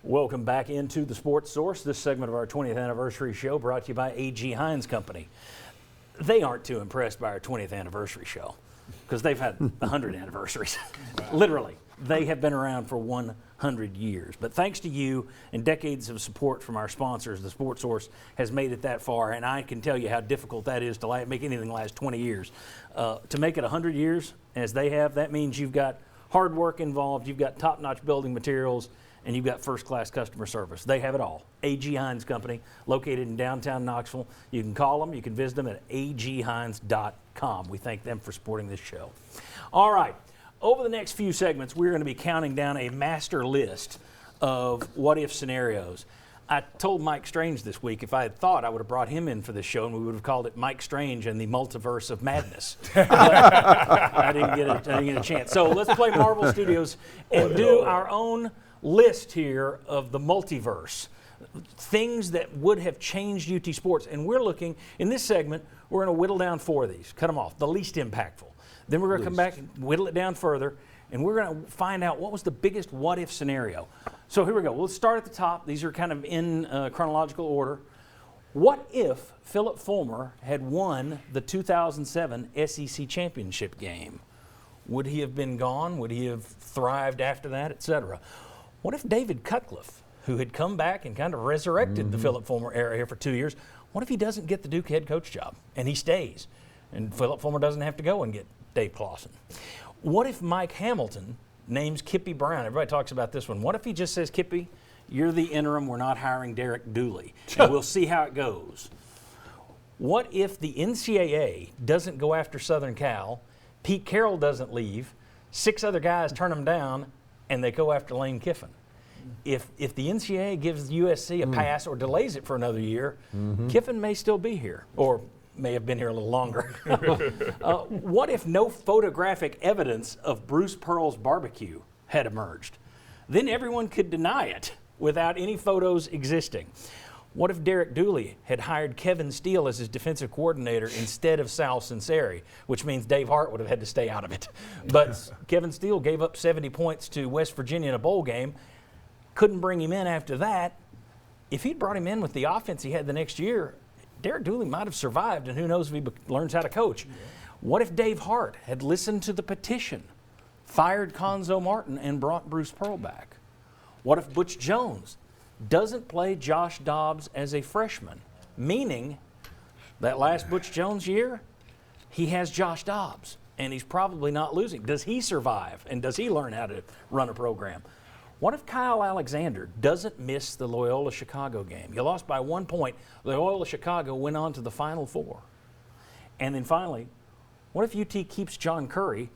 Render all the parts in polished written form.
Welcome back into the Sports Source. This segment of our 20th anniversary show brought to you by A.G. Hines Company. They aren't too impressed by our 20th anniversary show because they've had 100 anniversaries. Literally, they have been around for 100 years. But thanks to you and decades of support from our sponsors, the Sports Source has made it that far. And I can tell you how difficult that is to make anything last 20 years. To make it 100 years, as they have, that means you've got hard work involved, you've got top-notch building materials, and you've got first-class customer service. They have it all. A.G. Hines Company, located in downtown Knoxville. You can call them. You can visit them at aghines.com. We thank them for supporting this show. All right. Over the next few segments, we're going to be counting down a master list of what-if scenarios. I told Mike Strange this week if I had thought I would have brought him in for this show and we would have called it Mike Strange and the Multiverse of Madness. I didn't get a chance. So let's play Marvel Studios and do our own list here of the multiverse, things that would have changed UT sports. And we're looking, in this segment, we're going to whittle down 4 of these, cut them off, the least impactful. Then we're going to come back and whittle it down further, and we're going to find out what was the biggest what-if scenario. So here we go. We'll start at the top. These are kind of in chronological order. What if Philip Fulmer had won the 2007 SEC championship game? Would he have been gone? Would he have thrived after that, et cetera? What if David Cutcliffe, who had come back and kind of resurrected the Philip Fulmer era here for 2 years, what if he doesn't get the Duke head coach job and he stays and Philip Fulmer doesn't have to go and get Dave Clawson? What if Mike Hamilton names Kippy Brown? Everybody talks about this one. What if he just says, Kippy, you're the interim, we're not hiring Derek Dooley, and we'll see how it goes? What if the NCAA doesn't go after Southern Cal, Pete Carroll doesn't leave, 6 other guys turn him down, and they go after Lane Kiffin? If the NCAA gives USC a pass or delays it for another year, Kiffin may still be here, or may have been here a little longer. What if no photographic evidence of Bruce Pearl's barbecue had emerged? Then everyone could deny it without any photos existing. What if Derek Dooley had hired Kevin Steele as his defensive coordinator instead of Sal Sinceri, which means Dave Hart would have had to stay out of it. But Kevin Steele gave up 70 points to West Virginia in a bowl game, couldn't bring him in after that. If he'd brought him in with the offense he had the next year, Derek Dooley might have survived, and who knows if he learns how to coach. What if Dave Hart had listened to the petition, fired Conzo Martin, and brought Bruce Pearl back? What if Butch Jones doesn't play Josh Dobbs as a freshman, meaning that last Butch Jones year, he has Josh Dobbs, and he's probably not losing. Does he survive, and does he learn how to run a program? What if Kyle Alexander doesn't miss the Loyola Chicago game? You lost by 1 point. Loyola Chicago went on to the Final Four. And then finally, what if UT keeps John Curry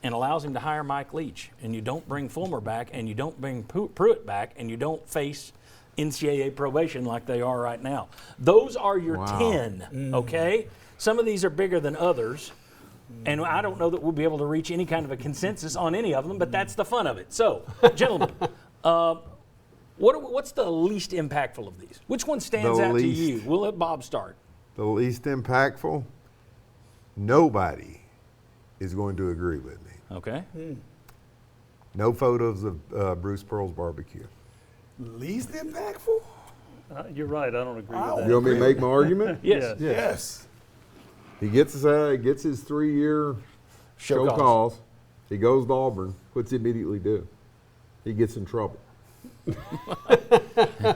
and allows him to hire Mike Leach, and you don't bring Fulmer back, and you don't bring Pruitt back, and you don't face NCAA probation like they are right now? Those are your 10, okay? Some of these are bigger than others, and I don't know that we'll be able to reach any kind of a consensus on any of them, but that's the fun of it. So, gentlemen, what's the least impactful of these? Which one stands out to you? We'll let Bob start. The least impactful? Nobody is going to agree with me. Okay. No photos of Bruce Pearl's barbecue. Least impactful? You're right. I don't agree with that. You want me to make my argument? Yes. Yes. He gets his 3-year show calls. He goes to Auburn. What's he immediately do? He gets in trouble.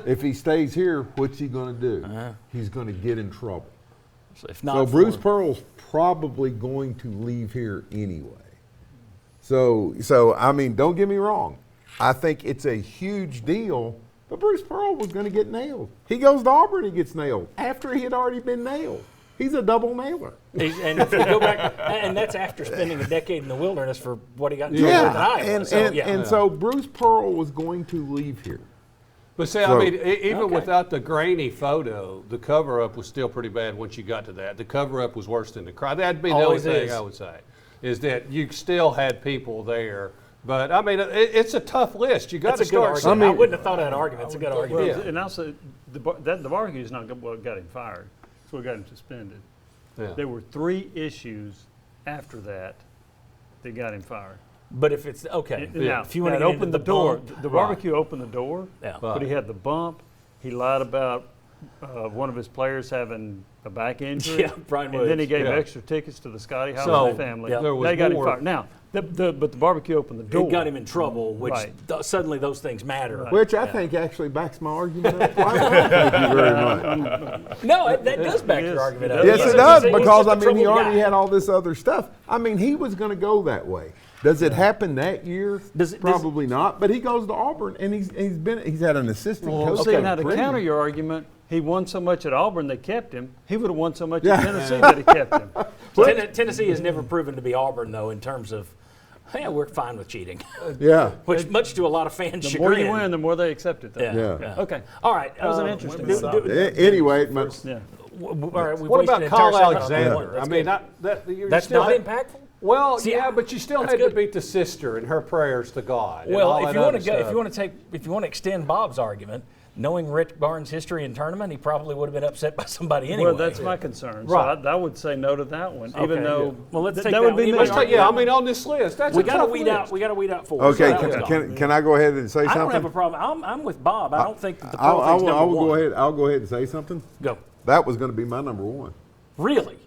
If he stays here, what's he going to do? He's going to get in trouble. So Bruce Pearl's probably going to leave here anyway. So I mean, don't get me wrong. I think it's a huge deal, but Bruce Pearl was going to get nailed. He goes to Auburn, he gets nailed after he had already been nailed. He's a double nailer. And if you go back, and that's after spending a decade in the wilderness for what he got in trouble with in Iowa. So Bruce Pearl was going to leave here. But see, I mean, even without the grainy photo, the cover-up was still pretty bad once you got to that. The cover-up was worse than the crowd. That'd be the only thing I would say, is that you still had people there. But, I mean, it's a tough list. You got to start. I wouldn't have thought of that argument. It's a good argument. Well, and also, the barbecue is not what got him fired. It's what got him suspended. Yeah. There were 3 issues after that got him fired. But if it's okay, Now, if you want to that opened the door. bump, The right. barbecue opened the door, Yeah. but he had the bump. He lied about one of his players having a back injury. Yeah, Brian and then he Woods. gave Yeah. extra tickets to the Scotty So, Holiday family. yeah. there was They got more- him fired. Now, but the barbecue opened the door. It got him in trouble, which Right. suddenly those things matter. Right. Which I think actually backs my argument up. Thank you very much. No, that does back It your is. argument It up. does. Yes, He's it a- does, he's because just I a mean, he troubled already guy. had all this other stuff. I mean, he was going to go that way. Does it happen that year? Does- Probably not. But he goes to Auburn, and he's had an assistant coach. See, at now to Princeton. counter your argument, he won so much at Auburn they kept him. He would have won so much Yeah. at Tennessee that he kept him. Tennessee has never proven to be Auburn, though, in terms of, yeah, we're fine with cheating, Yeah. which much to a lot of fans' The more chagrin. you win, the more they accept it. Though. Yeah. Yeah. Okay. All right. That was an interesting do- stop. do- Anyway, Yeah. all right, we've What wasted about an Carl entire segment on Alexander? that. I mean, you're That's still not impactful. Well, See, yeah, but you still that's had good. to beat the sister and her prayers to God. and Well, all if that you want to other go, stuff. if you want to extend Bob's argument, knowing Rick Barnes' history in tournament, he probably would have been upset by somebody anyway. Well, that's my concern. Right. So I would say no to that one, Okay, even though well, let's take that that would one. be Let's me. take- Yeah, I mean, on this list, that's we a got to tough weed list. out. We got to weed out four. okay, So that was gone. can I go ahead and say I something? don't have a problem. I'm with Bob. I don't think that the Pearl I thing's number will one. go ahead. I'll go ahead and say something. Go. That was going to be my number one. Really?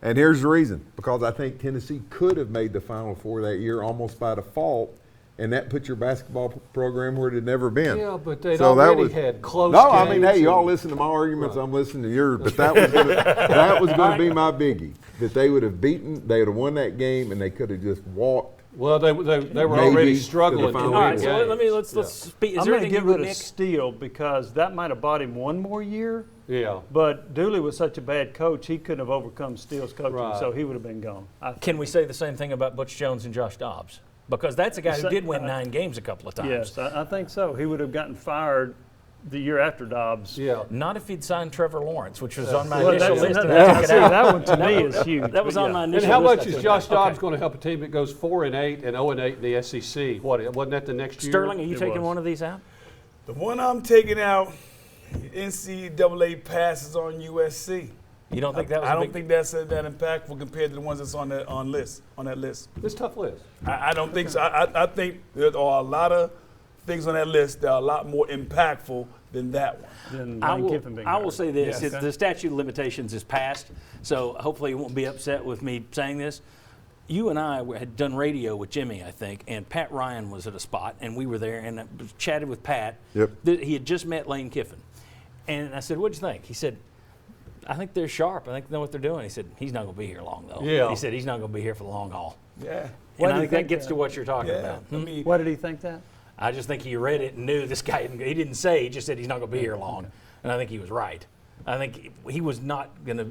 And here's the reason. Because I think Tennessee could have made the Final Four that year almost by default, and that put your basketball program where it had never been. Yeah, but they'd So that already was- had close No, I mean, games hey, y'all and- listen to my arguments. I'm listening to yours. But that was gonna be my biggie. That they would have beaten, they would have won that game, and they could have just walked. Well, they were Maybe already to the struggling to final win All right. Games. So let's speak. Is I'm there going to anything give you would it a Nick? steal because that might have bought him one more year. Yeah. But Dooley was such a bad coach, he couldn't have overcome Steele's coaching, Right. so he would have been gone. Can we say the same thing about Butch Jones and Josh Dobbs? Because that's a guy who So- did win 9 games a couple of times. Yes, I think so. He would have gotten fired the year after Dobbs. Yeah. Not if he'd signed Trevor Lawrence, which was on my Well, initial that's, list. that, And I took see, it out. that one to me is huge. That was but on yeah. my And initial how list. much I is took it Josh out. Dobbs Okay. going to help a team that goes 4-8 and 0-8 in the SEC? Wasn't that the next year? Sterling, are you It taking was. one of these out? The one I'm taking out, NCAA passes on USC. You don't think that was I a don't big think that's that impactful compared to the ones that's on that list. It's a tough list. I don't think so. I think there are a lot of things on that list that are a lot more impactful than that one. Then I Lane will, Kiffin being I will hired. say this, Yes. the statute of limitations is passed, so hopefully you won't be upset with me saying this. You and I had done radio with Jimmy, I think, and Pat Ryan was at a spot, and we were there, and I chatted with Pat. Yep. He had just met Lane Kiffin. And I said, what'd you think? He said, I think they're sharp. I think they know what they're doing. He said, he's not going to be here long, though. Yeah. He said, he's not going to be here for the long haul. Yeah. And I think that gets to what you're talking Yeah. about. I mean, Why did he think that? I just think he read it and knew this guy. He didn't say. He just said he's not going to be here long, and I think he was right. I think he was not going to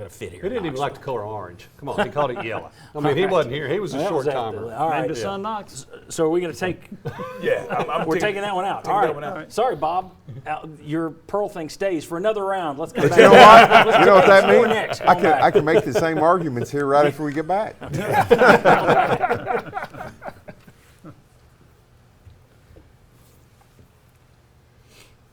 fit here. He didn't even like the Knoxville. color orange. Come on, he called it yellow. I mean, he wasn't here. He was a That short was timer. All right. Named his son Knox. So are we going to take? yeah. We're taking that one out. taking All that right. one out. Sorry, Bob. Your Pearl thing stays for another round. Let's go But back. you know what? You know what that Score means? next. I Come can back. I can make the same arguments here right after we get back.